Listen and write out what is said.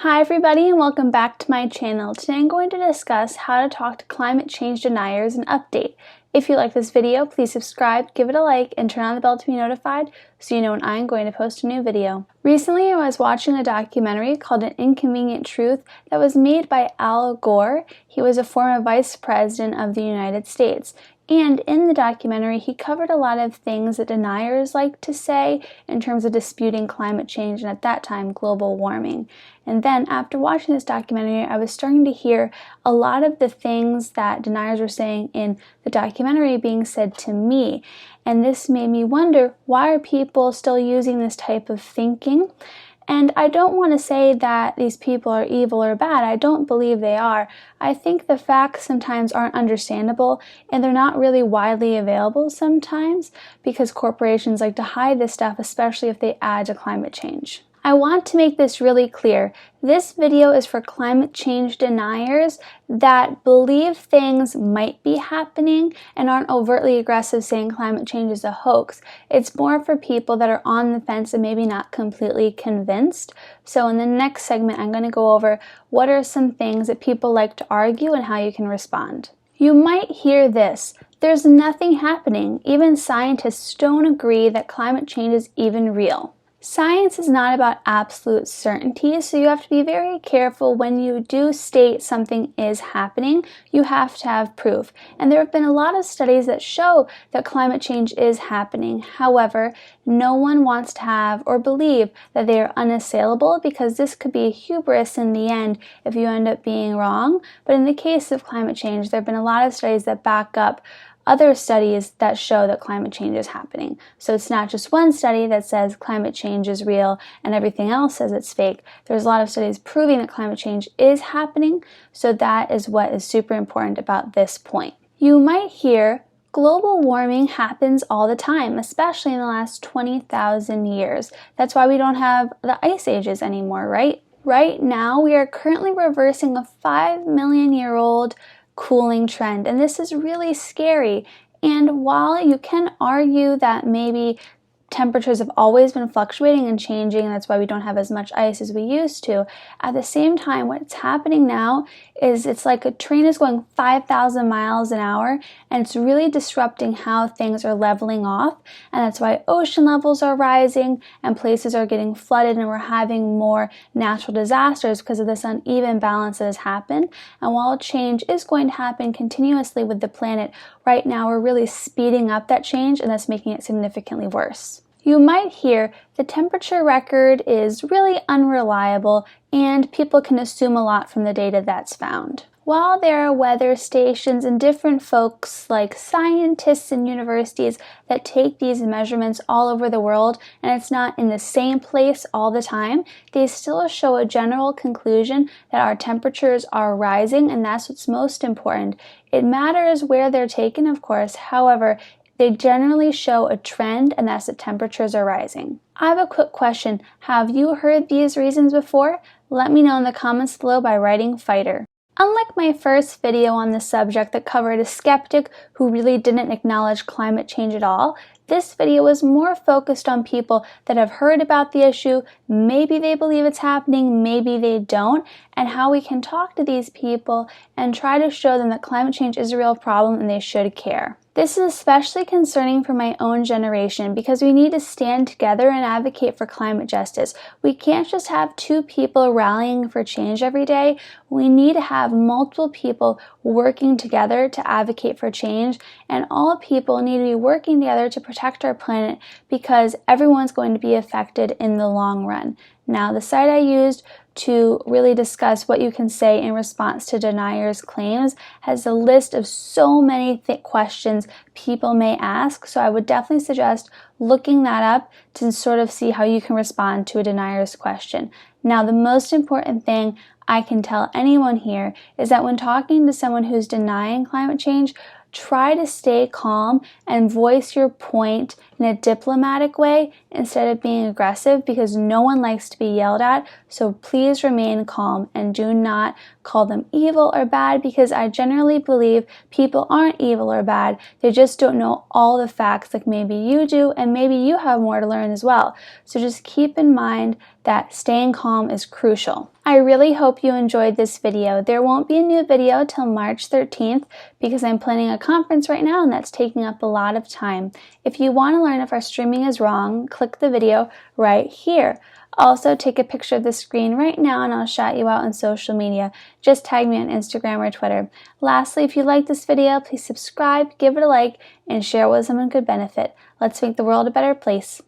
Hi everybody and welcome back to my channel. Today I'm going to discuss how to talk to climate change deniers and update. If you like this video, please subscribe, give it a like, and turn on the bell to be notified so you know when I'm going to post a new video. Recently I was watching a documentary called An Inconvenient Truth that was made by Al Gore. He was a former vice president of the United States. And in the documentary, he covered a lot of things that deniers like to say in terms of disputing climate change and at that time, global warming. And then after watching this documentary, I was starting to hear a lot of the things that deniers were saying in the documentary being said to me. And this made me wonder, why are people still using this type of thinking? And I don't want to say that these people are evil or bad. I don't believe they are. I think the facts sometimes aren't understandable and they're not really widely available sometimes because corporations like to hide this stuff, especially if they add to climate change. I want to make this really clear. This video is for climate change deniers that believe things might be happening and aren't overtly aggressive saying climate change is a hoax. It's more for people that are on the fence and maybe not completely convinced. So in the next segment, I'm going to go over what are some things that people like to argue and how you can respond. You might hear this. There's nothing happening. Even scientists don't agree that climate change is even real. Science is not about absolute certainty, so you have to be very careful when you do state something is happening. You have to have proof. And there have been a lot of studies that show that climate change is happening. However, no one wants to have or believe that they are unassailable because this could be hubris in the end if you end up being wrong. But in the case of climate change, there have been a lot of studies that back up other studies that show that climate change is happening. So it's not just one study that says climate change is real and everything else says it's fake. There's a lot of studies proving that climate change is happening, so that is what is super important about this point. You might hear global warming happens all the time, especially in the last 20,000 years. That's why we don't have the ice ages anymore, right? Right now, we are currently reversing a 5 million year old cooling trend, and this is really scary. And while you can argue that maybe temperatures have always been fluctuating and changing, and that's why we don't have as much ice as we used to, at the same time, what's happening now is it's like a train is going 5,000 miles an hour, and it's really disrupting how things are leveling off, and that's why ocean levels are rising and places are getting flooded, and we're having more natural disasters because of this uneven balance that has happened. And while change is going to happen continuously with the planet, right now we're really speeding up that change, and that's making it significantly worse. You might hear the temperature record is really unreliable and people can assume a lot from the data that's found. While there are weather stations and different folks like scientists and universities that take these measurements all over the world and it's not in the same place all the time, they still show a general conclusion that our temperatures are rising, and that's what's most important. It matters where they're taken, of course. However, they generally show a trend, and that's that temperatures are rising. I have a quick question. Have you heard these reasons before? Let me know in the comments below by writing fighter. Unlike my first video on the subject that covered a skeptic who really didn't acknowledge climate change at all, this video is more focused on people that have heard about the issue, maybe they believe it's happening, maybe they don't, and how we can talk to these people and try to show them that climate change is a real problem and they should care. This is especially concerning for my own generation because we need to stand together and advocate for climate justice. We can't just have two people rallying for change every day. We need to have multiple people working together to advocate for change, and all people need to be working together to protect our planet because everyone's going to be affected in the long run. Now, the site I used to really discuss what you can say in response to deniers' claims has a list of so many questions people may ask, so I would definitely suggest looking that up to sort of see how you can respond to a denier's question. Now, the most important thing I can tell anyone here is that when talking to someone who's denying climate change, try to stay calm and voice your point in a diplomatic way instead of being aggressive, because no one likes to be yelled at. So please remain calm and do not call them evil or bad, because I generally believe people aren't evil or bad. They just don't know all the facts like maybe you do, and maybe you have more to learn as well. So just keep in mind that staying calm is crucial. I really hope you enjoyed this video. There won't be a new video till March 13th because I'm planning a conference right now and that's taking up a lot of time. If you want to learn if our streaming is wrong, click the video right here. Also, take a picture of the screen right now and I'll shout you out on social media. Just tag me on Instagram or Twitter. Lastly, if you like this video, please subscribe, give it a like, and share with someone who could benefit. Let's make the world a better place.